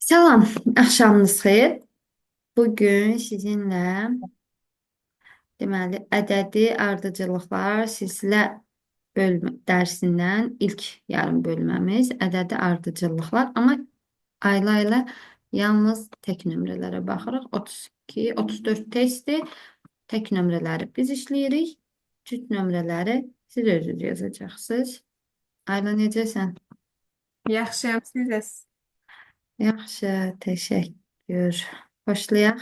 Salam, axşamınız xeyir. Bugün sizinlə deməli ədədi ardıcıllıqlar silsilə bölmə dərsindən ilk yarım bölməmiz ədədi ardıcıllıqlar, amma ayla yalnız tək nömrələrə baxırıq. 32, 34 testi tək nömrələri biz işləyirik. Cüt nömrələri siz özünüz yazacaqsınız. Ayla necəsən? Yaxşıyam, siz. Yaxşı, təşəkkür. Başlayaq.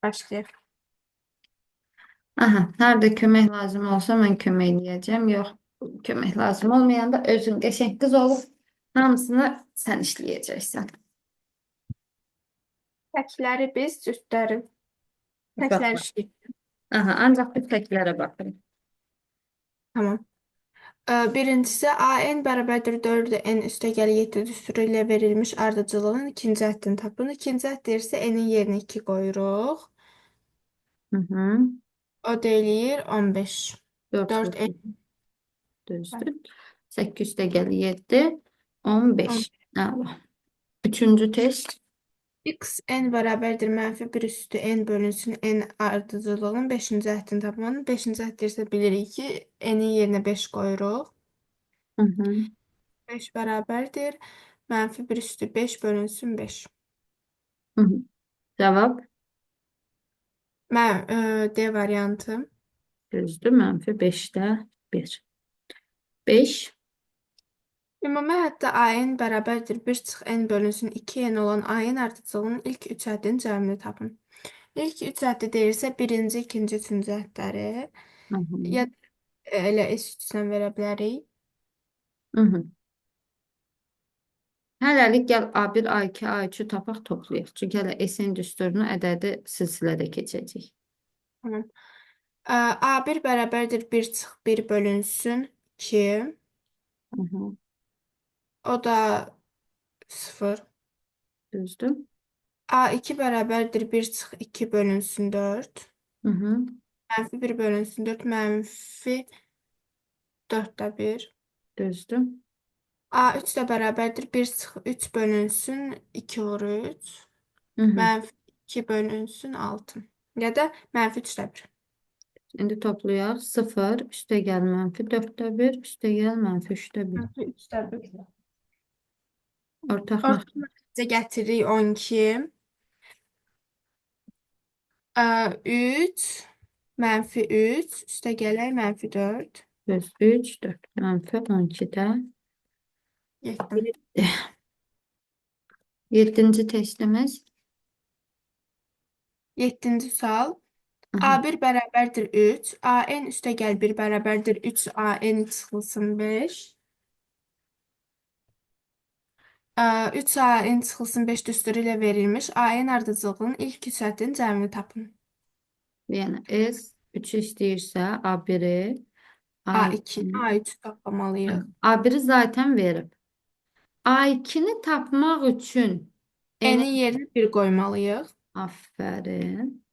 Başlayaq. Aha, nerede kömək lazım olsa mən kömək eləyəcəm. Yox, kömək lazım olmayanda özün qəşəng qız olub hamısını sən işləyəcəksən. Təkləri biz, cütləri. Bax, Təklər bax. işləyir. Aha, ancaq bu təklərə baxırıq. Tamam. Birincisi AN bərabərdir 4 n üstəgəl 7 düsturu ilə verilmiş ardıcılığın ikinci həddini tapın. İkinci hədd deyirsə n'in yerinə 2 qoyuruq. Hı hı. O da eləyir 15. 4 4 vurdu. n. Düzdür. 8 də gəl 7, 15. 10. Allah. Üçüncü test. X n bərabərdir mənfi 1 üstü n bölünsün n ardıcılığın 5-ci həddini tapmanın. 5-ci hədd deyirsə bilirik ki, n'in yerinə 5 qoyuruq. Hı hı. 5 bərabərdir. Mənfi 1 üstü 5 bölünsün 5. Hı hı. Cavab D variantı. düzdür. Mənfi 5-də 1. 5. Ümumi həddə AN bərabərdir 1 çıx n bölünsün 2n olan AN ardıcılığının ilk 3 həddinin cəmini tapın. İlk 3 həddi deyirsə birinci, ikinci, üçüncü hədləri Hı hı. ya elə S3-dən verə bilərik. Hı hı. Hələlik gəl A1, A2, A3-ü tapaq toplayaq. Çünki hələ SN düsturunu ədədi silsilədə keçəcək. Tamam. A1 bərabərdir 1 çıx 1 bölünsün 2. Hı hı. O da 0. Düzdür. A2 bərabərdir 1 çıx 2 bölünsün 4. Hı hı. Mənfi 1 bölünsün 4 mənfi 4də 1. Düzdür. A3 də bərabərdir 1 çıx 3 bölünsün 2 vur 3. Hı hı. Mənfi 2 bölünsün 6. Ya da mənfi 3də 1. İndi toplayaq. 0, üstə gəl mənfi 4-də 1, üstə gəl mənfi 3-də 1. Mənfi 3də 1. Ortaq Orta məxrəc. nəticə gətiririk 12. 3 mənfi 3 üstə gələk mənfi 4. Düz 3, 4. Mənfi 12-də 7. 7-ci testimiz. 7-ci sual. Aha. A1 bərabərdir 3. AN üstə gəl 1 bərabərdir 3 AN çıxılsın 5. 3 AN çıxılsın 5 düsturu ilə verilmiş AN ardıcılığının ilk üç həddinin cəmini tapın. Yəni S 3 istəyirsə A1-i, A2, A2-ni, A3 toplamalıyıq. A1-i zaten verib. A2-ni tapmaq üçün N'in N-in yerinə 1 qoymalıyıq. aferin.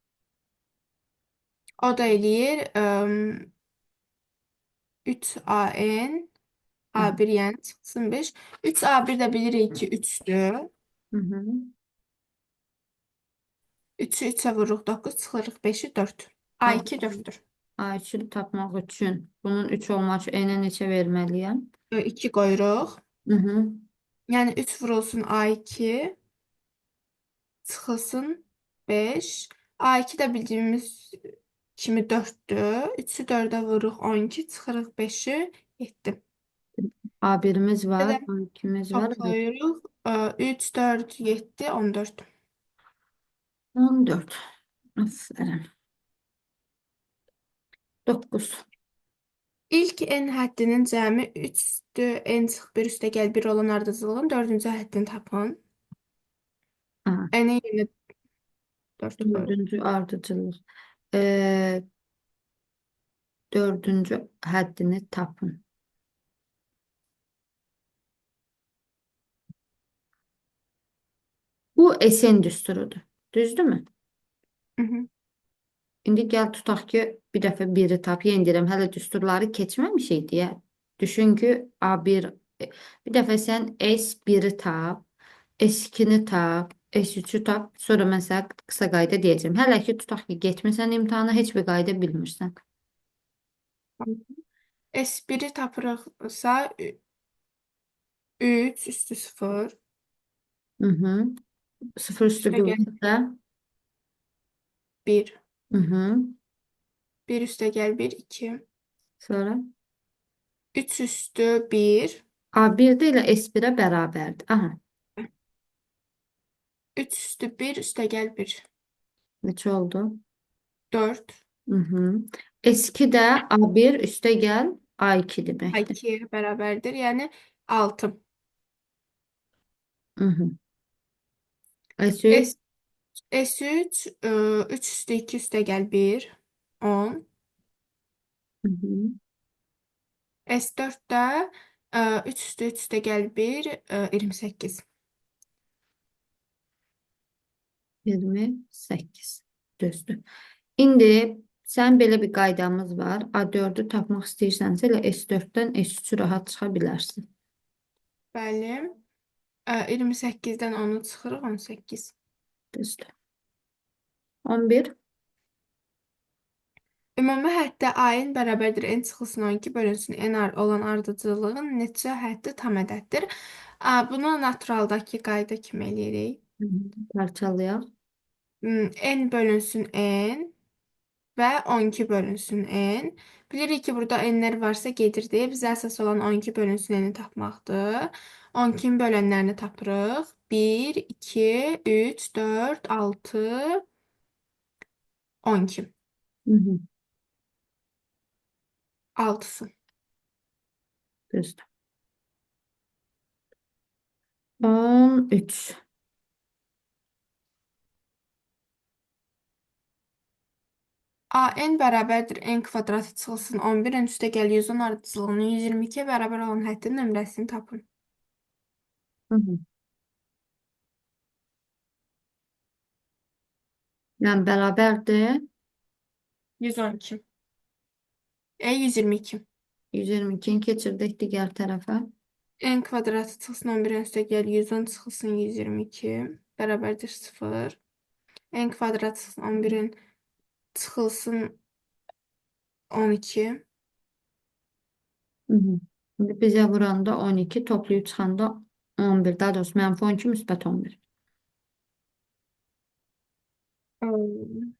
O da eləyir 3 AN Hı A1 yəni çıxsın 5. 3 A1 də bilirik ki 3'dür. hı. 3'ü 3'ə vururuq 9 çıxırıq 5'i 4. A2 4'dür. A3-ü tapmaq üçün bunun 3 olmaq üçün N-ə neçə verməliyəm? 2 qoyuruq. Hı hı. Yəni 3 vurulsun A2 çıxılsın 5. A2 də bildiyimiz kimi 4'dür. 3'ü 4'ə vururuq 12 çıxırıq 5'i 7. A1'imiz Bir var, də A2'miz var. Evet. toplayırıq. 3, 4, 7, 14. 14. Aferin. 9. İlk n həddinin cəmi 3'dür. N çıx 1 üstə gəl 1 olan ardıcılığın 4-cü həddini tapın. Aha, N'in yerinə 4 qoyuruq. dördüncü ardıcıllıq. Ee, dördüncü həddini tapın. Bu SN düsturudur. Düzdürmü? Hı hı. İndi gəl tutaq ki, bir dəfə biri tap. Yenə deyirəm, hələ düsturları keçməmişik deyə. Düşün ki, A1 bir dəfə sən S1-i tap. S2-ni tap, S3-ü tap. Sonra mesela kısa qayda deyəcəm. Hələ ki tutaq ki getmirsən imtahana, heç bir qayda bilmirsən. S1-i tapırıqsa 3 üstü 0 Hı hı. 0 üstü üstə 1 gəl isə 1. hı hı. 1 üstə gəl 1 2. Sonra 3 üstü 1. A1 ilə S1-ə bərabərdir. Aha, 3 üstü 1 üstə gəl 1. neçə oldu? 4. Hı hı. S2 də A1 üstə gəl A2 deməkdir. 2'ye bərabərdir. Yəni 6. Hı hı. S3 S, S3 3 üstü 2 üstə gəl 1. 10. hı hı. S4-də 3 üstü 3 üstə gəl 1. 28. 28. Düzdür. İndi sən belə bir qaydamız var. A4-ü tapmaq istəyirsənsə elə S4-dən S3-ü rahat çıxa bilərsən. Bəli. 28-dən 10-u çıxırıq 18. Düzdür. 11. Ümumi həddə A-ın bərabərdir n çıxılsın 12 bölünsün n olan ardıcıllığın neçə həddi tam ədəddir? Bunu naturaldakı qayda kimi eləyirik. Hı hı. Parçalayaq. N bölünsün n və 12 bölünsün n. Bilirik ki, burada n'lər varsa gedirdi. Bizə əsas olan 12 bölünsün n-i tapmaqdır. 12-nin bölənlərini tapırıq. 1, 2, 3, 4, 6, 12. Hı hı. 6'sı. Düzdür. 13. A n bərabərdir n kvadratı çıxılsın 11 n üstə gəl 110 ardıcıllığının 122-yə bərabər olan həddin nömrəsini tapın. Hı hı. Yəni bərabərdir. 112. 122. 122-ni keçirdik digər tərəfə. N kvadratı çıxılsın 11 n üstə gəl 110 çıxılsın 122 bərabərdir 0. N kvadrat çıxılsın 11-in çıxılsın 12. Hı hı. İndi bizə vuranda 12, toplayıb çıxanda 11. Daha doğrusu mənfi 12, müsbət 11. Hmm.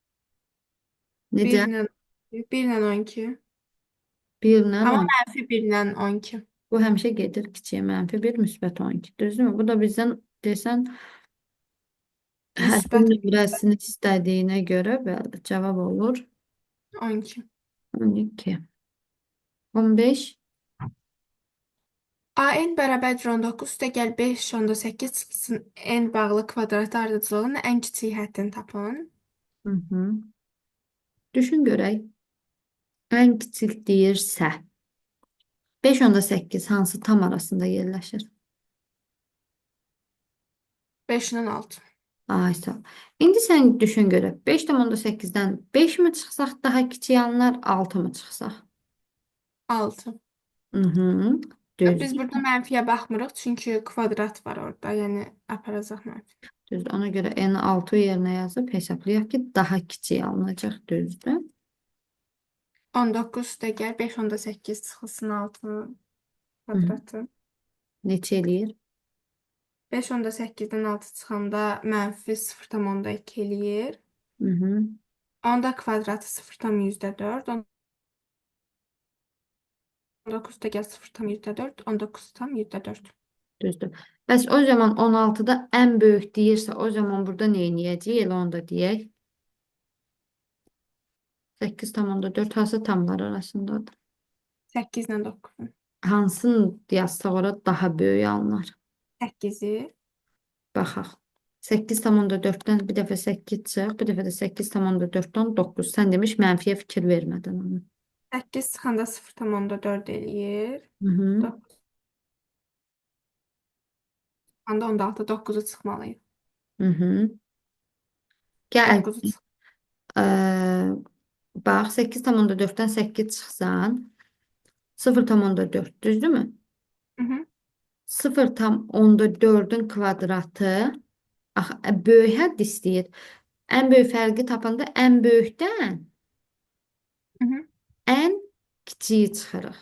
Necə? 1 ilə 12. 1 ilə Amma 10. mənfi 1 ilə 12. Bu həmişə gedir kiçiyə mənfi 1, müsbət 12. Düzdürmü? Bu da bizdən desən həddin Müsbət nömrəsini istədiyinə görə bəli, cavab olur 12. 12. 15. AN bərabərdir 19 üstə gəl 5 onda 8 çıxsın n bağlı kvadrat ardıcılığının ən kiçik həddini tapın. Hı hı. Düşün görək. Ən kiçik deyirsə 5 onda 8 hansı tam arasında yerləşir? 5 ilə 6. Ay sağ ol. İndi sən düşün görək. 5,8-dən 5 mi çıxsaq daha kiçik alınır, 6 mı çıxsaq? 6. Hı hı. Biz Düzdür. burada mənfiyə baxmırıq çünki kvadrat var orada. Yəni aparacaq mənfi. Düzdür. Ona görə n 6 yerinə yazıb hesablayaq ki, daha kiçik alınacaq. Düzdür. 19 üstə gəl 5 onda 8 çıxılsın 6 Hı hı. kvadratı. Neçə eləyir? 5 onda 8-dən 6 çıxanda mənfi 0,2 eləyir. Hı hı. Onda kvadratı 0,4. 19 üstə gəl 0,4. 19,4. Düzdür. Bəs o zaman 16-da ən böyük deyirsə, o zaman burada nə edəcəyik? Elə onu da deyək. 8,4 hansı tamlar arasındadır? 8 ilə 9. Hansını yazsaq ora daha böyük alınır? 8-i. Baxaq. 8,4-dən bir dəfə 8 çıx, bir dəfə də 8,4-dən 9. Sən demiş mənfiyə fikir vermədin onu. 8 çıxanda 0,4 eləyir. Hı hı. 9 çıxanda 16 9-u çıxmalıyıq. Hı hı. Gəl. 9-u çıx. Eee, bax 8,4-dən 8 çıxsan 0,4 düzdürmü? Hı -hı. 0,4'ün kvadratı. Böyük hədd istəyir. Ən böyük fərqi tapanda ən böyükdən Hı hı. ən kiçiyi çıxırıq.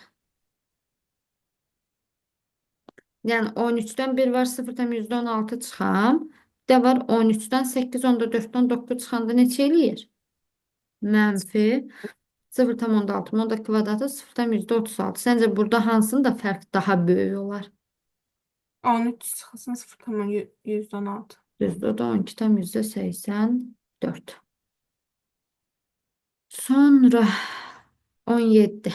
Yəni 13-dən 1 var, 0,16 çıxam. Bir də var 13-dən 8, onda 4-dən 9 çıxanda neçə eləyir? Mənfi 0,16. Onda kvadratı 0,36. Səncə burada hansının da fərq daha böyük olar? 13 çıxılsın 0,116. Düzdür, o da 12,84. Sonra 17.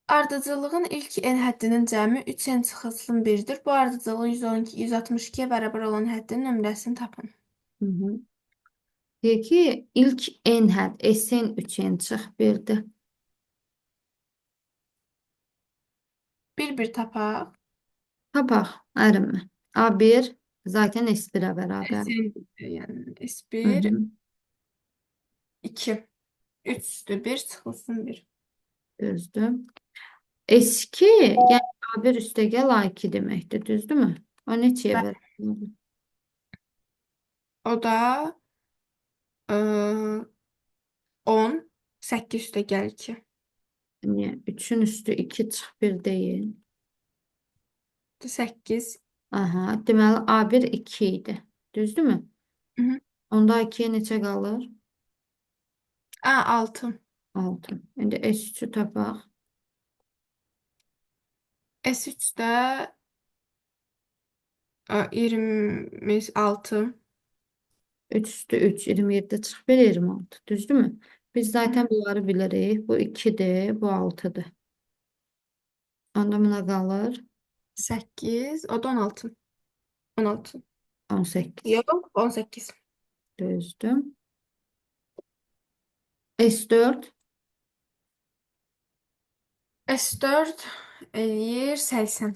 Ardıcıllığın ilk n həddinin cəmi 3n çıxılsın 1-dir. Bu ardıcıllıq 112, 162-yə bərabər olan həddin nömrəsini tapın. Hı hı. Deyir ki, ilk n hədd SN 3n çıx 1'dir. Bir tapaq. Tapaq, ərinmə. A1 zaten S1'ə bərabər. Sn, yəni Hı S1, hı. 2. 3 üstü 1 çıxılsın 1. Düzdür. S2, yəni A1 üstəgəl A2 deməkdir, düzdürmü? O neçəyə bərabər? O da 10, 8 üstə gəl 2. Niyə? 3'ün üstü 2 çıx 1 deyil. 8. Aha, deməli A1 2 idi. Düzdürmü? Hı -hı. Onda A2'yə neçə qalır? 6. 6. İndi S3'ü tapaq. S3-də 26. 3 üstü 3, 27 çıx 1, 26. Düzdürmü? Biz Hı zaten -hı. bunları bilirik. Bu 2'dir, bu 6'dır. Onda buna qalır 8. O da 16. 16. 18. Yox, 18. Düzdür. S4, S4 eləyir 80.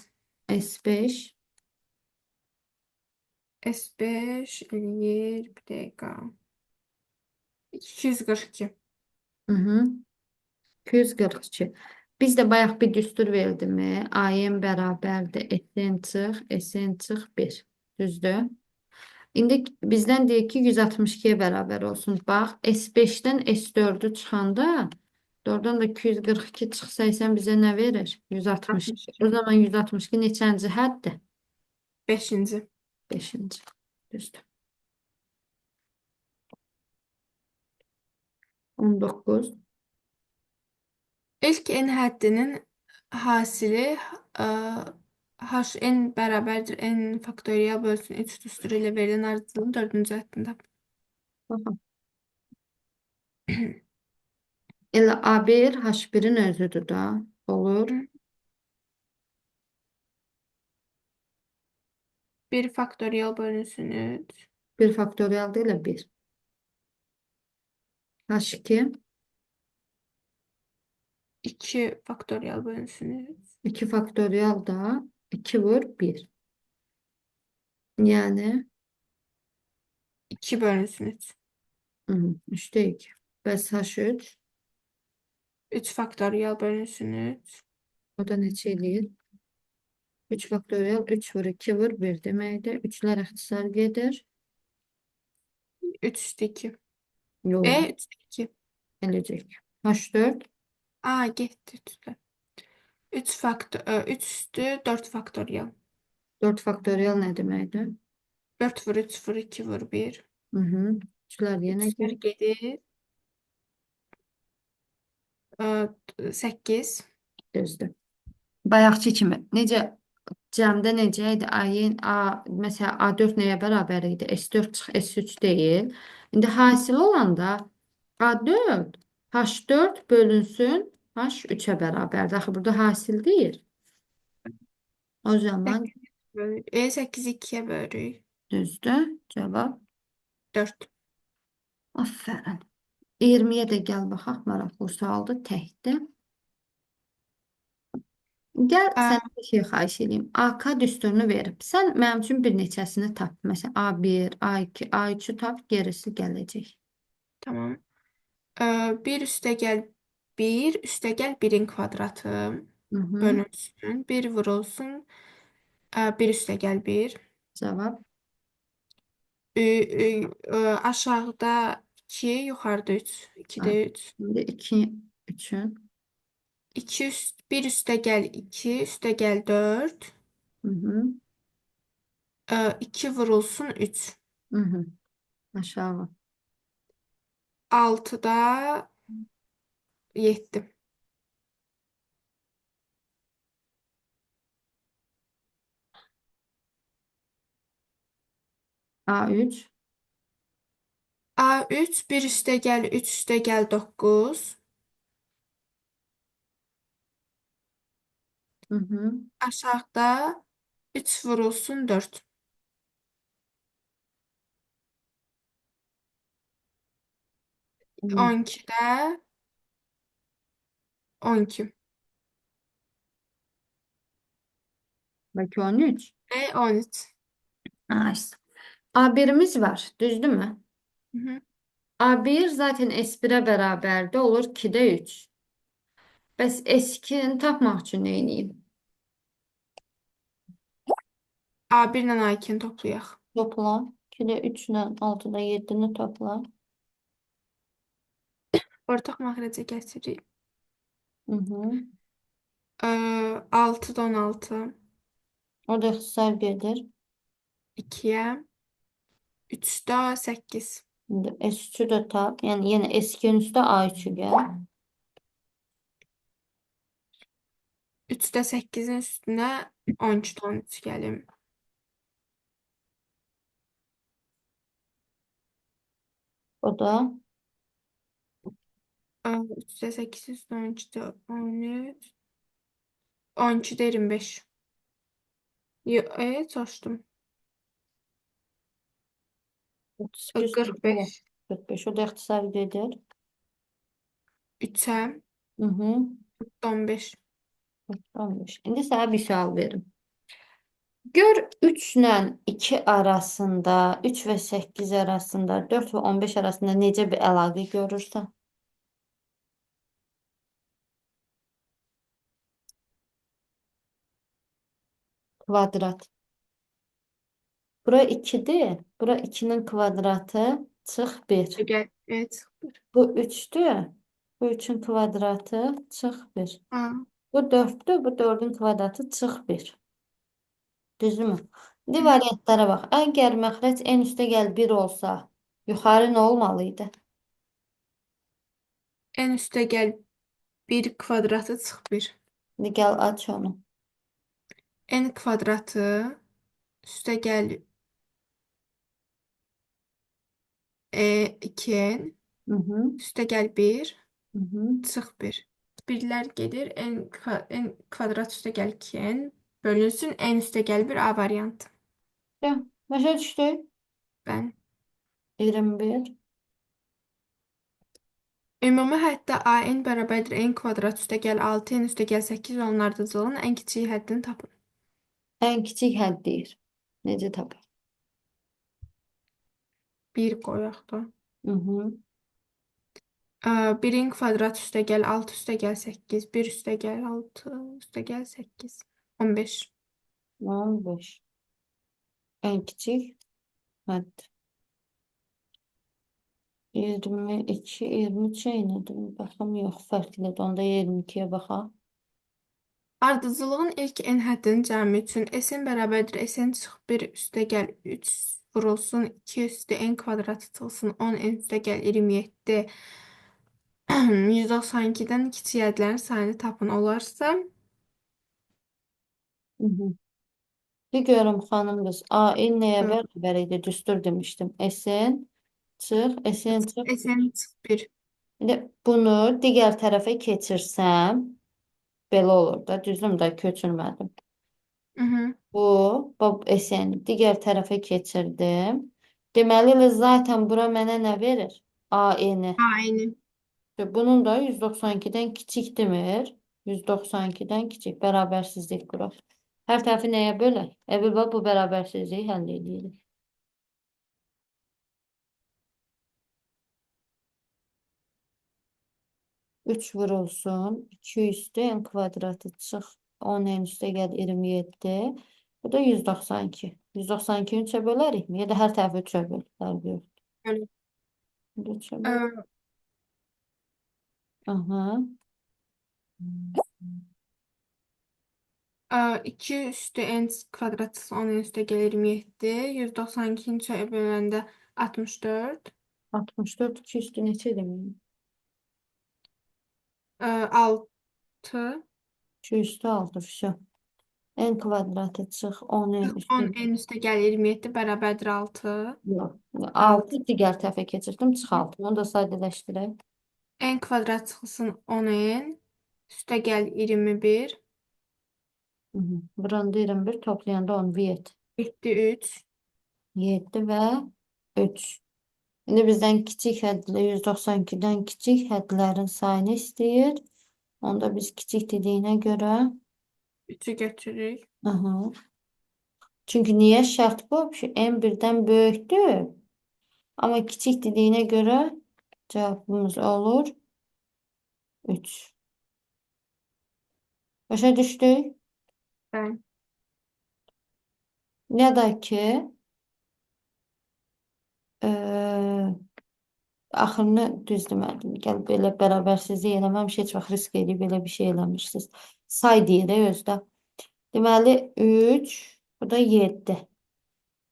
S5, S5 eləyir bir dəqiqə. 242. hı -hı. 242. Biz de bayaq bir düstur verdi mi? AN bərabərdir. S'n çıx, S'n çıx 1. Düzdür. İndi bizdən deyir ki 162'ye bərabər olsun. Bax, S5'dən S4'ü çıxanda doğrudan da 242 çıxsaysan bizə nə verir? 162. O 62. zaman 162 neçənci həddir? 5-ci. 5'inci. Düzdür. 19. İlk n həddinin hasili hn bərabərdir n faktorial bölsün 3 düsturu ilə verilən ardıcılığın 4-cü həddini tapın. Bax. Elə A1 H1'in özüdür da. Olur. 1 faktorial bölünsün 3. 1 faktorial değil de 1. H2 2 faktorial bölünsün 3. 2 faktorial da 2 vur 1. Yani 2 bölünsün 3. 3'te 2. Bəs H3 3 faktorial bölünsün 3. o da neçə eləyir? 3 faktorial 3 vur 2 vur 1 deməkdir. 3'lər ixtisar gedir. 3 üstü 2. Yox, 3 üstü 2. eləcək. H4 Getdi 3'də. 3 üstü 4 faktorial. 4 faktorial nə deməkdir? 4 vur 3 vur 2 vur 1. 3'lər yenə 3'lər gedir. gedir. 8. Düzdür. Bayaqçı kimi. Necə cəmdə necə idi? Məsələn A4 nəyə bərabər idi? S4 çıx S3 deyil. İndi hasil olanda A4 H4 bölünsün H3'ə bərabərdir. Axı burada hasil deyil. O zaman 8 bölü. 8'i 2'ye bölürük. düzdür. Cavab 4. aferin. 20'ye də gəl baxaq. Maraqlı sualdır. Təkdir. Gəl A, sən bir şey xahiş edeyim. AK düsturunu verib. Sən mənim üçün bir neçəsini tap. Məsələn, A1, A2, A3'ü tap, gerisi gələcək. tamam. 1 üstə gəl 1 üstə gəl 1'in kvadratı. Hı hı. bölünsün. Bir vurulsun. Bir üstəgəl bir. Cevap. Aşağıda 2, yuxarıda 3. Ay, 2-də 3. şimdi 2 üçün. 1 üstəgəl 2, üstəgəl 4. Hı hı. 2 vurulsun 3. Hı hı. Aşağı. 6-da 7. A3. A3 1 üstəgəl 3 üstəgəl 9. Hı hı. Aşağıda 3 vurulsun 4. Hı. 12'də 12. Belki 13. 13. Nice. A1'imiz var. Düzdü mü? Hı hı. A1 zaten S1'e beraber de olur 2'de 3. Bəs S2'ni tapmaq üçün nə edeyim? A1 ilə A2-ni toplayaq. Topla. 2'de 3 ile 6'da 7'ni topla. Ortaq məxrəcə gətiririk. Hı hı. 6-da 16. O da ixtisar gedir. 2-yə. 3-də 8. Şimdi S3'ü de tap. Yani yine S2'nin üstü A3'ü gel. 3-də 8-in üstünə 12-də 13 gəlim. O da 3-də 8 üstünə 12-də 13. 12-də 25. Çaşdım. 38 40. 45. 45. O da ixtisar gedir. 3-ə Hı hı. 15. 15. İndi sana bir sual verim. Gör 3 ile 2 arasında, 3 ve 8 arasında, 4 ve 15 arasında necə bir əlaqə görürsən? Kvadrat. Bura 2'dir. Bura 2'nin kvadratı çıx 1. Gəl. Evet. Bu 3'dür. Bu 3'ün kvadratı çıx 1. Ha. Bu 4'dür. Bu 4'ün kvadratı çıx 1. Düzdürmü? İndi Hı hı. variantlara bax. Əgər məxrəc en üstə gəl 1 olsa, yuxarı nə olmalıydı? En üstə gəl 1 kvadratı çıx 1. İndi gəl aç onu. N kvadratı üstə gəl 2n. Hı hı. Üstə gəl 1. Hı hı. Çıx 1. Birlər gedir. N kvadrat üstə gəl 2n. Bölünsün n üstə gəl 1 A variantı. Ya, başa düşdük. Ben. 21. Ümumi həddə AN bərabərdir n kvadrat üstə gəl 6 n üstə gəl 8 və onun ardıcılığının ən kiçik həddini tapın. Ən kiçik hədd deyir. Necə tapar? 1 qoyaq da. Hı hı. 1'in kvadrat üstə gəl 6 üstə gəl 8. 1 üstə gəl 6 üstə gəl 8. 15. 15. Ən kiçik hədd. 22, 23 eynidir. Baxım yox, fərqlidir. Onda 22-yə baxaq. Ardıcılığın ilk n həddinin cəmi üçün S-in bərabərdir. S-in çıx 1 üstə gəl 3 vurulsun 2 üstə n kvadrat tutulsun 10 n üstə gəl 27. 192-dən kiçik ədlərin sayını tapın olarsa Hı hı. Bir görüm xanım qız. A-in nəyə e, bərabər idi? Düstur demişdim. SN çıx, SN çıx. S-in çıx 1. İndi bunu digər tərəfə keçirsəm, belə olur da. Düzdür də köçürmədim. Hı -hı. Bu SN digər tərəfə keçirdim. Deməli, zaten bura mənə nə verir? A-ni. Aynı. Bunun da 192'den kiçik demir. 192'den kiçik. Bərabərsizlik quraq. Hər tərəfi nəyə bölək? Əvvəla bu bərabərsizliyi həll edirik. 3 vurulsun. 2 üstü n kvadratı çıx. 10 n üstə gəl 27. Bu da 192. 192-ni 3-ə bölərikmi? Ya da hər tərəfi 3-ə böl. Fərqi yox. Böyle. 3-ə böl. Ee, Aha. 2 üstü n kvadrat 10 n üstə gəlir 27. 192-ni 3-ə böləndə 64. 64 2 üstü neçə demək? 6. 2 üstü 6. Vəsə. N kvadratı çıx. 10 n üstü. 10 n üstə gəlir 27 bərabərdir 6. Yox. 6. 6 digər tərəfə keçirdim. Çıx 6. Onu da sadələşdirək. N kvadrat çıxılsın 10 n. Üstə gəl 21. Buranı deyirəm bir toplayanda 10 7. 7 3. 7 və 3. İndi bizdən kiçik hədlə 192-dən kiçik hədlərin sayını istəyir. Onda biz kiçik dediyinə görə 3'ü götürürük. aha. Çünki niyə şərt bu? N birdən böyükdür. Amma kiçik dediyinə görə cavabımız olur 3. Başa düşdük? Ben. Ya da ki eee axırını düz demədim. Gəl belə bərabərsizlik eləməmiş heç vaxt risk edib belə bir şey eləmirsiniz. Say deyir özdə. Deməli 3, bu da 7.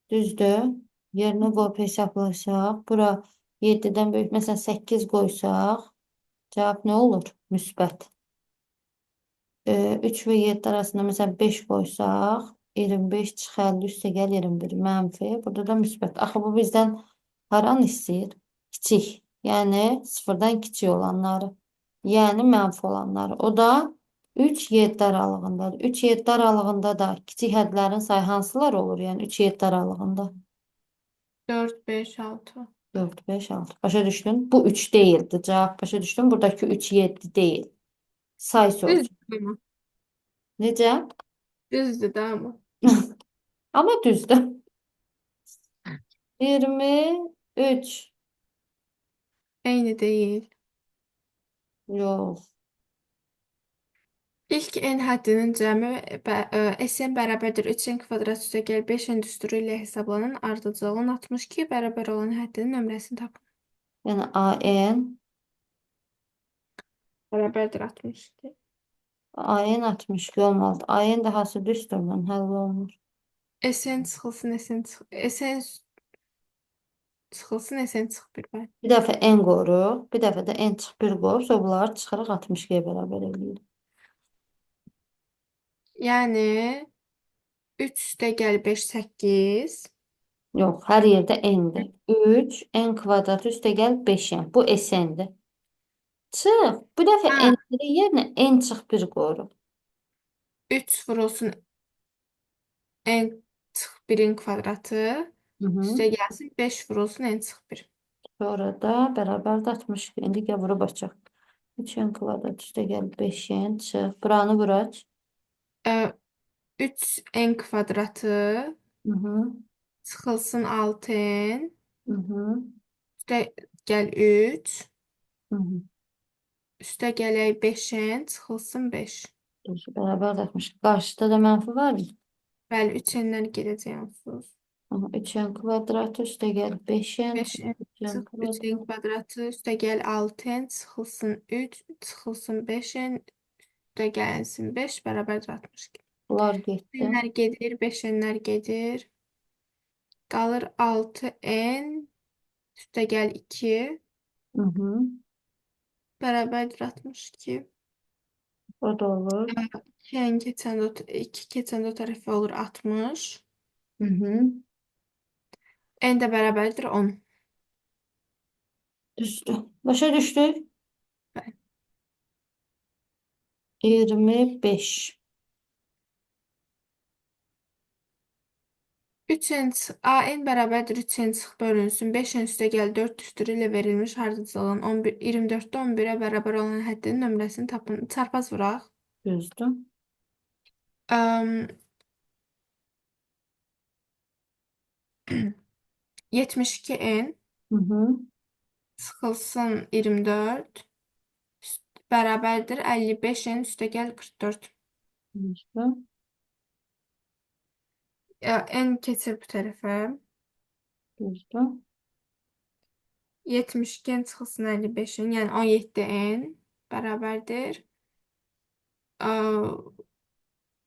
Düzdür? Yerinə qoyub hesablasaq, bura 7-dən böyük, məsələn 8 qoysaq, cavab nə olur? Müsbət. 3 və 7 arasında məsələn 5 qoysaq, 25 çıx 50 üstə gəl 21 mənfi. Burada da müsbət. Axı bu bizdən haranı istəyir? Kiçik. Yəni sıfırdan kiçik olanları. Yəni mənfi olanları. O da 3-7 aralığındadır. 3-7 aralığında da kiçik hədlərin sayı hansılar olur? Yəni 3-7 aralığında. 4 5 6. 4, 5, 6. Başa düşdün? Bu 3 değildi. Cevap başa düşdün? Buradaki 3, 7 değil. Say Düzdür soracağım. ama. Necə? Düzdür da ama. Ama düzdür. 23. Eyni değil. Yok. İlk n həddinin cəmi Sn bərabərdir 3n kvadrat üstə gəl 5n düsturu ilə hesablanan ardıcılığın 62 bərabər olan həddinin nömrəsini tapın. Yani AN, Bərabərdir 62. AN 62 olmalı. AN dahası düsturdan həll olunur. Sn çıxılsın Sn çıxılsın Sn çıx bir bən. Bir dəfə N qoyuruq. Bir dəfə də N çıx 1 qoyub, sonra bunları çıxırıq 62-yə bərabər eləyirik. Yəni 3 üstə gəl 5 8. Yox, hər yerdə N-dir. 3, N kvadrat üstə gəl 5N. Bu SN-dir. Çıx. Bu dəfə Ha, N-ləri yerinə N çıx 1 qoyuruq. 3 vurulsun n çıx 1'in kvadratı. Hı -hı. Üstə gəlsin 5 vurulsun n çıx 1. Sonra da bərabər də 62. İndi gəl vurub açaq. 3N kvadrat üstə gəl 5N çıx. Buranı vuraç. 3n kvadratı Hı -hı. çıxılsın 6n. Hı -hı. Üstə gəl 3. Hı -hı. Üstə gələk 5n çıxılsın 5. Bərabər də 60. Qarşıda da mənfi var mı? Bəli 3n'dən gedəcək onsuz. Aha, 3N kvadrat üstə gəl 5N çıx. 5n 3N çıx 3n kvadrat. kvadratı üstə gəl 6n çıxılsın 3 çıxılsın 5n üstə gəlsin 5 bərabərdir 62. Bunlar getdi. N'lər gedir, 5n'lər gedir. Qalır 6n üstə gəl 2 Hı -hı. bərabərdir 62. O da olur. 2n keçəndə 2 keçəndə o tərəfə olur 60. Hı -hı. N də bərabərdir 10. Düzdür. Başa düşdük. Bəli. 25. 3n AN bərabərdir 3n çıx bölünsün. 5n üstə gəl 4 düsturu ilə verilmiş ardıcılan 11, 24-də 11-ə bərabər olan həddin nömrəsini tapın. Çarpaz vuraq. Düzdür. Əm, 72n Hı -hı. çıxılsın 24. bərabərdir 55n üstəgəl 44. Düzdür. N keçir bu tərəfə. Düzdür. 72 çıxılsın 55'in, yəni 17n bərabərdir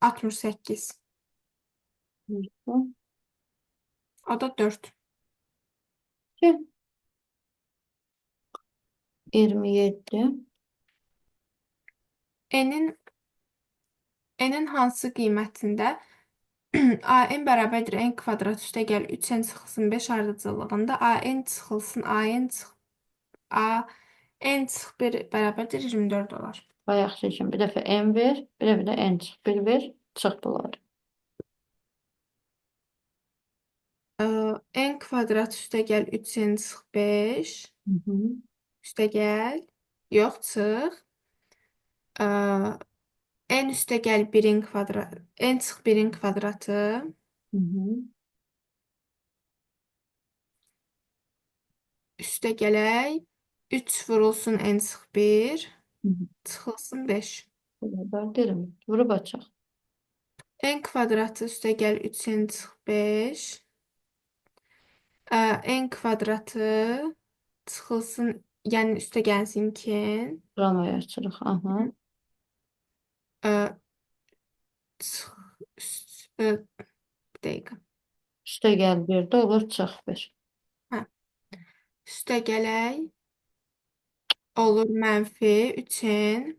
68. Düzdür. O da 4. 27. N'in N'in hansı qiymətində AN bərabərdir N kvadrat üstəgəl 3N çıxılsın 5 ardıcıllığında AN çıxılsın AN çıx 1 bərabərdir 24 olar. Bayaq seçim. Bir dəfə n ver, bir dəfə də n çıx. Bir ver, çıx bunlar. N kvadrat üstəgəl 3N çıx 5 Hı hı. üstəgəl yox çıx N üstəgəl 1'in kvadratı N çıx 1'in kvadratı Hı hı. üstəgələk 3 vurulsun N çıx 1 Hı hı. çıxılsın 5. Beraber derim. Vurub açaq. N kvadratı üstəgəl 3N çıx 5 N kvadratı çıxılsın, yəni üstə gəlsin 2N Ramaya açırıq. Aha. Bir dəqiqə. Üstə gəl bir də olur çıx bir. Hə. Üstəgələk olur mənfi 3N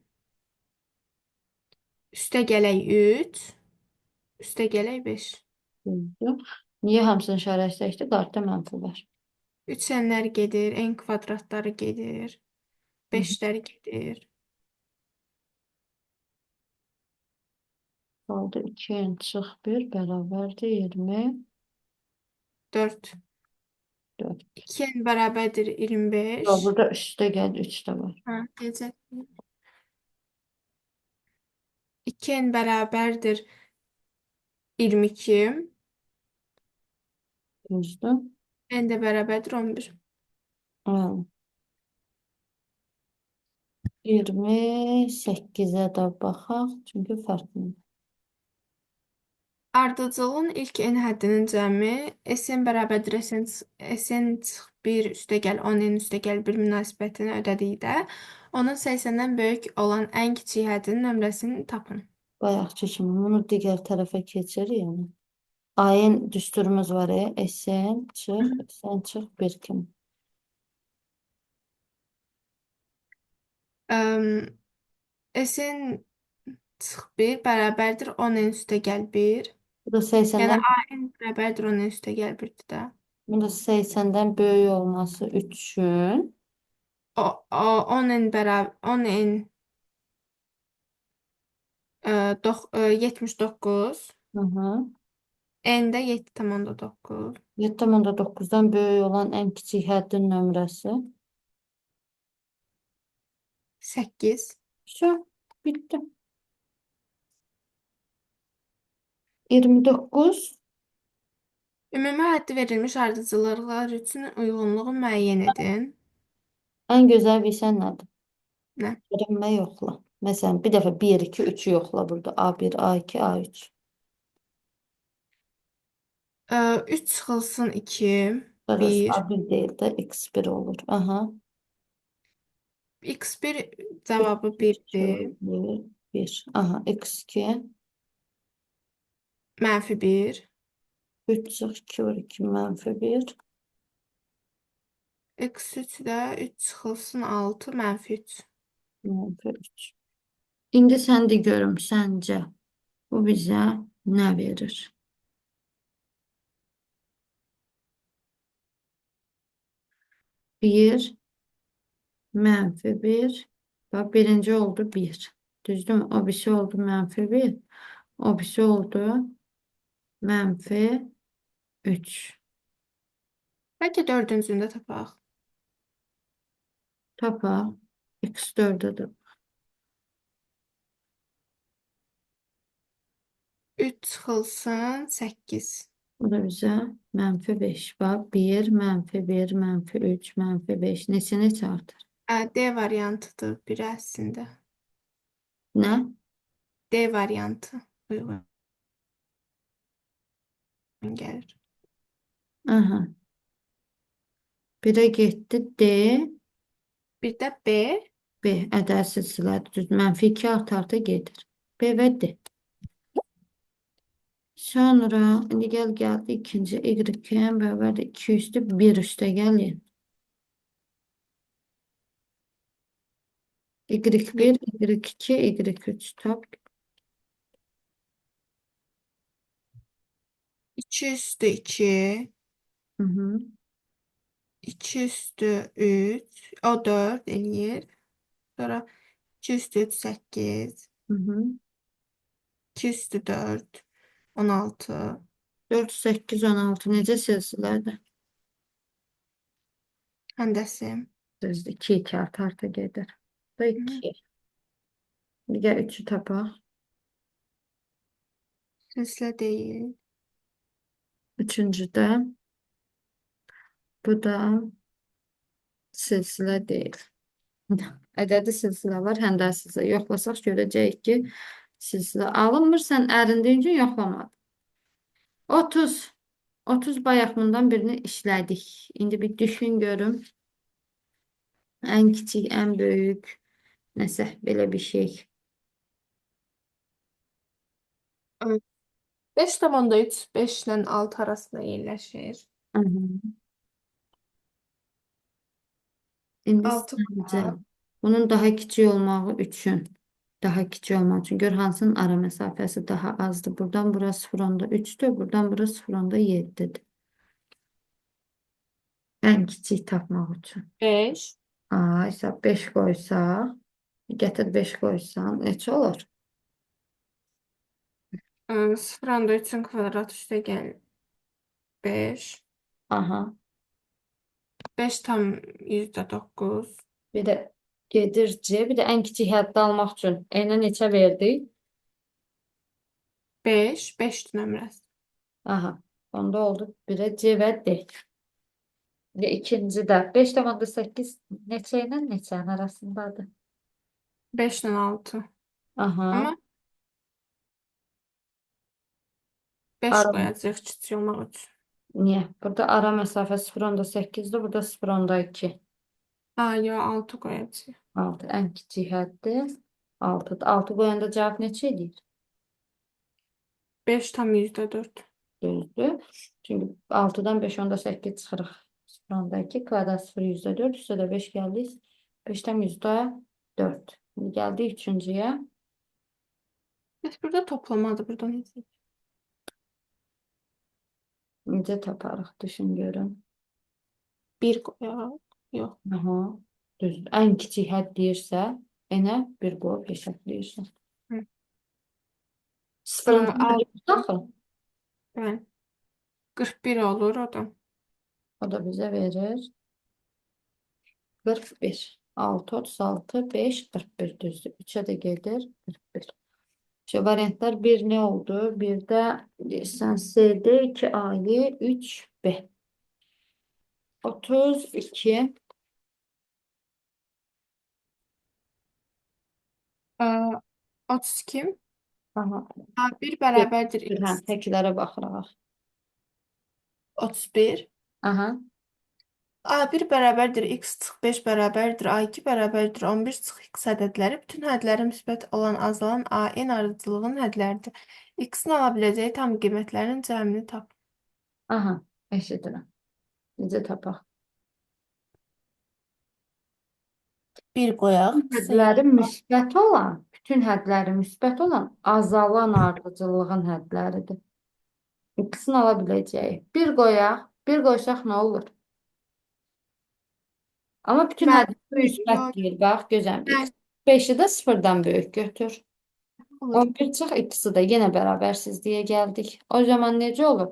üstəgələk 3 üstəgələk 5. Düzdür. Niyə hamısını işarət seçdi? Qartda mənfi var. 3N'lər gedir, N kvadratları gedir, Hı hı. 5'lər gedir. Qaldı 2n çıx 1 bərabərdir 24. 4. 2N bərabərdir 25. Ya burada üstə gəl 3 də var. Hə, necə? 2N bərabərdir 22. Düzdür. N də bərabərdir 11. Hə. 28-ə də baxaq. Çünki fərqli. Ardıcılın ilk N həddinin cəmi Sn bərabərdir Sn çıx 1 üstəgəl 10N üstəgəl 1 münasibətini ödədikdə onun 80-dən böyük olan ən kiçik həddinin nömrəsini tapın. Bayaqçı kimi bunu digər tərəfə keçir yəni. Ayın düsturumuz var ya. Sən çıx bir kimi. Sn çıx 1 bərabərdir 10N üstəgəl 1. Bu da Yəni 80-dən AN bərabərdir 10N üstəgəl 1-dir də. bu da 80-dən böyük olması üçün O 10N bərabər 10N 79. hı hı. N də 7,9. 7,9-dan böyük olan ən kiçik həddin nömrəsi. 8. Все, bitti. 29 Ümumi həddi verilmiş ardıcıllıqlar üçün uyğunluğu müəyyən edin. ən gözəl bilsən nədir? Nə? Öyrənmə yoxla. Məsələn, bir dəfə 1, 2, 3-ü yoxla burada. A1, A2, A3. 3 çıxılsın 2, Burası 1. A1 deyil də X1 olur. Aha. X1 3, cavabı 2, 1'dir. 1, 1. Aha, X2. Mənfi 1. 3 çıx 2 vur 2 mənfi 1. X3 də 3 çıxılsın 6, mənfi 3. Mənfi 3. İndi sən de görüm səncə bu bizə nə verir? 1, mənfi 1. Bak birinci oldu 1. Düzdür mü? O birisi oldu mənfi 1. O birisi oldu mənfi 3. Bəlkə dördüncünü də tapaq. Tapa X4'dədir. 3 çıxılsın 8. Bu da bizə mənfi 5. Bak 1, mənfi 1, mənfi 3, mənfi 5. Neçəni artır? D variantıdır biri əslində. Ne? D variantı uyğun gəlir. Aha. Bire gitti. D. Bir də B. B. Ədəd silsilədir. Düz. Mənfi 2 arta gedir. B və D. Sonra indi geldi ikinci. Y beraber de 2 üstü 1 üste gelin. Y1, Y2, Y3 tap. 2 üstü 2. Hı hı. 2 üstü 3. O 4 eləyir. Sonra 2 üstü 3 8. Hı hı. 2 üstü 4 16. 4, 8, 16 necə silsilədir? Həndəsim. Düzdür. 2, 2 arta gedir. Da 2. Bir de 3'ü tapaq. Silsilə deyil. Üçüncüdə bu da silsilə deyil. Ədədi silsilə var, həndə silsilə. Yoxlasaq görəcəyik ki, silsilə alınmır. Sən ərindiyin üçün yoxlamadın. 30. 30 bayaq bundan birini işlədik. İndi bir düşün görüm. Ən kiçik, ən böyük, nəsə belə bir şey. 5,3 5 ilə 6 arasında yerləşir. Hı hı. İndi 6 səncə var. bunun daha kiçik olmağı üçün, daha kiçik olmaq üçün gör hansının ara məsafəsi daha azdır. Buradan bura 0,3'dür, buradan bura 0,7'dir. Ən kiçik tapmaq üçün. 5. Hesab 5 qoysaq, gətir 5 qoysan, neçə olur? 0,3'ün kvadrat üstə gəl 5. Aha, 5 tam %9. bir də gedir C, bir də ən kiçik həddi almaq üçün enə neçə verdik? 5. 5 nömrəsi. Aha, onda oldu. Birə C və D. Və ikinci də 5,8 neçə ilə neçənin arasındadır? 5 ilə 6. Aha. Amma 5 Ara, qoyacağıq kiçik olmaq üçün. niyə? Burada ara məsafə 0,8'dir, burada 0,2. Yox 6 qoyacağıq. 6 ən kiçik həddi 6'dır. 6 qoyanda cavab neçə edir? 5 tam %4. Düzdür. Çünki 6'dan 5 onda 8 çıxırıq. 0,2 kvadrat 0 %4 üstə də 5 gəldi. 5'ten %4. Şimdi geldik üçüncüye. Bəs burada toplamadır. Burada necə? Necə taparıq düşün görün. 1 qoyaq. Yox. Aha. Düz. Ən kiçik hədd deyirsə, enə bir qoyub hesablayırsan. Hı. Sıfırın Al, daxil. bəli. 41 olur o da. O da bize verir. 41. 6, 36, 5, 41 düzdür. 3'e de gelir. 41. Şu variantlar bir ne oldu? Bir de sen C'de 2A'yı 3B. 32. Aa, 32. Aha. A1 bərabərdir Bir hə, x. təklərə baxırıq. 31. Aha. A1 bərabərdir x çıx 5 bərabərdir A2 bərabərdir 11 çıx x ədədləri bütün hədləri müsbət olan azalan AN ardıcıllığın hədləridir. X-in ala biləcəyi tam qiymətlərinin cəmini tap. Aha. Eşidirəm. Necə tapaq? 1 qoyaq. Hədləri müsbət olan, bütün hədləri müsbət olan azalan ardıcıllığın hədləridir. İkisini ala biləcəyi. Bir qoyaq, bir qoysaq nə olur? Amma bütün hədlər müsbət deyil. Bax, gözəm. X 5'i də sıfırdan böyük götür. Olur. 11 çıx ikisi də yenə bərabərsizliyə gəldik. O zaman necə olur?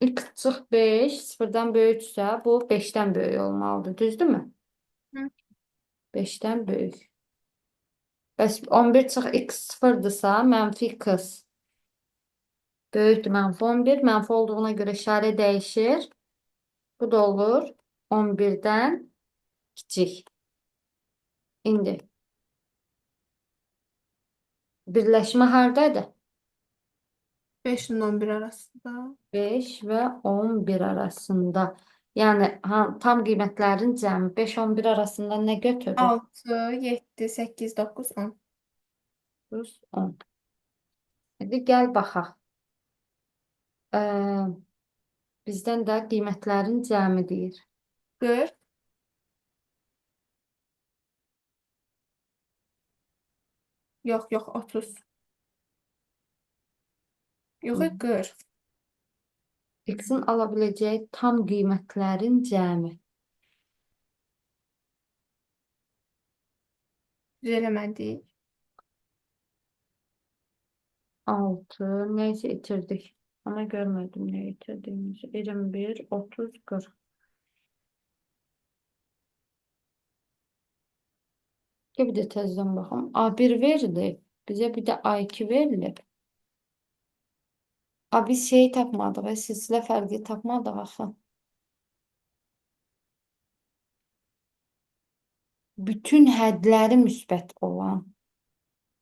X çıx 5 sıfırdan böyüksə bu 5'dən böyük olmalıdır. Düzdürmü? Hı. 5'dən böyük. Bəs 11 çıx x sıfırdırsa mənfi x böyükdür mənfi 11. Mənfi olduğuna görə işarə dəyişir. Bu da olur 11'dən kiçik. İndi birləşmə hardadır? 5 ilə 11 arasında. 5 və 11 arasında. Yəni tam qiymətlərin cəmi 5-11 arasında nə götürür? 6, 7, 8, 9, 10. Plus 10. İndi gəl baxaq. Ee, bizdən də qiymətlərin cəmi deyir. 40. Yox, yox, 30. Yox, 40. X-in ala biləcəyi tam qiymətlərin cəmi. Düz eləmədik. 6. Neyse itirdik. Ama görmedim ne itirdiğimizi. 21, 30, 40. Gel bir de tezden bakalım. A1 verilib. Bize bir de A2 verilib. Biz şeyi tapmadıq. Silsilə fərqi tapmadıq axı. Bütün hədləri müsbət olan.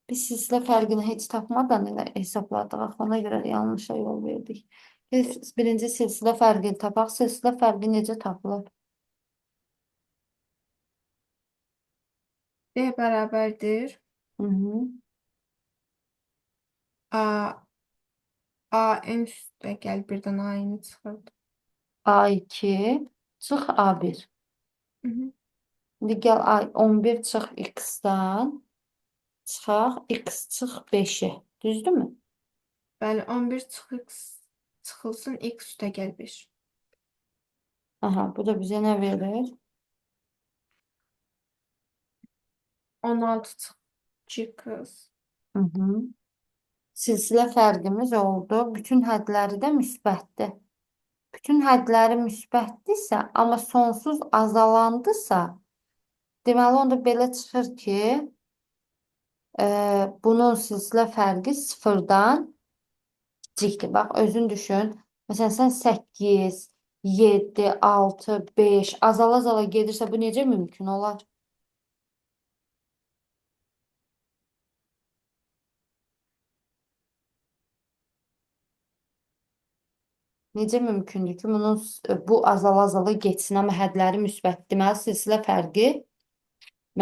Biz silsilə fərqini heç tapmadan elə hesabladıq. Axı, ona görə yanlışa yol verdik. Biz birinci silsilə fərqini tapaq. Silsilə fərqi necə tapılır? D bərabərdir. Hı -hı. A en üstə gəl birdən A-nı çıxırdı. A2 çıx A1. Hı -hı. İndi gəl 11 çıx X-dan. Çıxaq X çıx 5-i. Düzdürmü? Bəli, 11 çıxılsın, X üstə gəl 5. Aha, bu da bizə nə verir? 16 çıxır. Hı -hı. Silsilə fərqimiz oldu. Bütün hədləri də müsbətdir. Bütün hədləri müsbətdirsə, amma sonsuz azalandısa, deməli onda belə çıxır ki, bunun silsilə fərqi sıfırdan kiçikdir. Bax, özün düşün. Məsələn, sən 8, 7, 6, 5 azala-azala gedirsə, bu necə mümkün olar? Necə mümkündür ki, bu azala-azala getsin, amma hədləri müsbət. Deməli, silsilə fərqi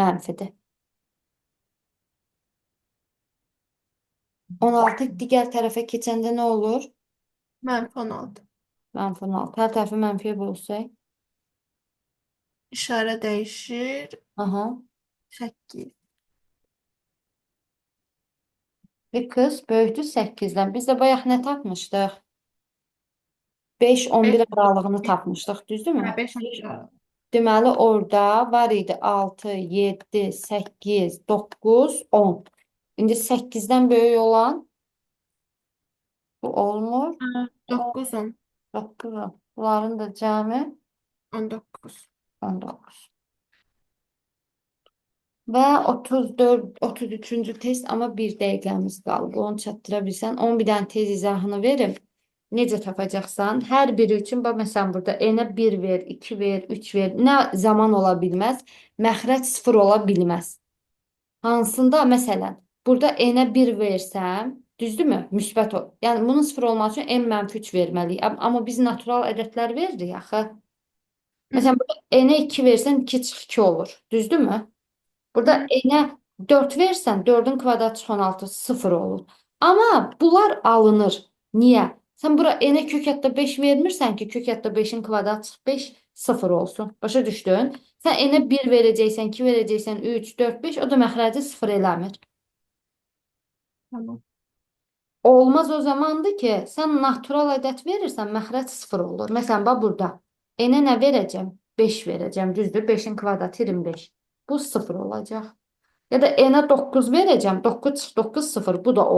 mənfidir. 16 digər tərəfə keçəndə nə olur? Mənfi 16. Mənfi 16. Hər tərəfi mənfiyə bölsək. İşarə dəyişir. Aha. 8. Bir qız böyükdür 8-dən. Biz də bayaq nə tapmışdıq? 5-11 aralığını tapmışdıq, düzdürmü? 5 aşağı. Deməli, orada var idi 6, 7, 8, 9, 10. İndi 8-dən böyük olan bu olmur. 9, 10. 9. Bunların da cəmi 19. 19. Və 34, 33-cü test, amma 1 dəqiqəmiz qalıb. Onu çatdıra bilsən. 11 dənə tez izahını verim. Necə tapacaqsan? Hər biri üçün, bax, məsələn, burada n-ə 1 ver, 2 ver, 3 ver. Nə zaman ola bilməz? Məxrəc 0 ola bilməz. Hansında, məsələn, burada n-ə 1 versəm, düzdürmü? Müsbət o. Yəni, bunun 0 olması üçün n-3 verməliyik. Amma biz natural ədədlər veririk, axı. Məsələn, burada n-ə 2 versən, 2 çıx 2 olur. Düzdürmü? Burada n-ə 4 versən, 4-ün kvadratı çıx 16, 0 olur. Amma bunlar alınır. Niyə? Sən bura n-ə kök hətta 5 vermirsən ki, kök hətta 5-in kvadratı çıx 5, 0 olsun. Başa düşdün? Sən n-ə 1 verəcəksən, 2 verəcəksən, 3, 4, 5, o da məxrəci 0 eləmir. Tamam. Olmaz o zamandır ki, sən natural ədəd verirsən, məxrəc 0 olur. Məsələn, bax burada. N-ə nə verəcəm? 5 verəcəm, düzdür? 5-in kvadratı 25. Bu 0 olacaq. Ya da n-ə 9 verəcəm. 9 çıx 9, 0. Bu da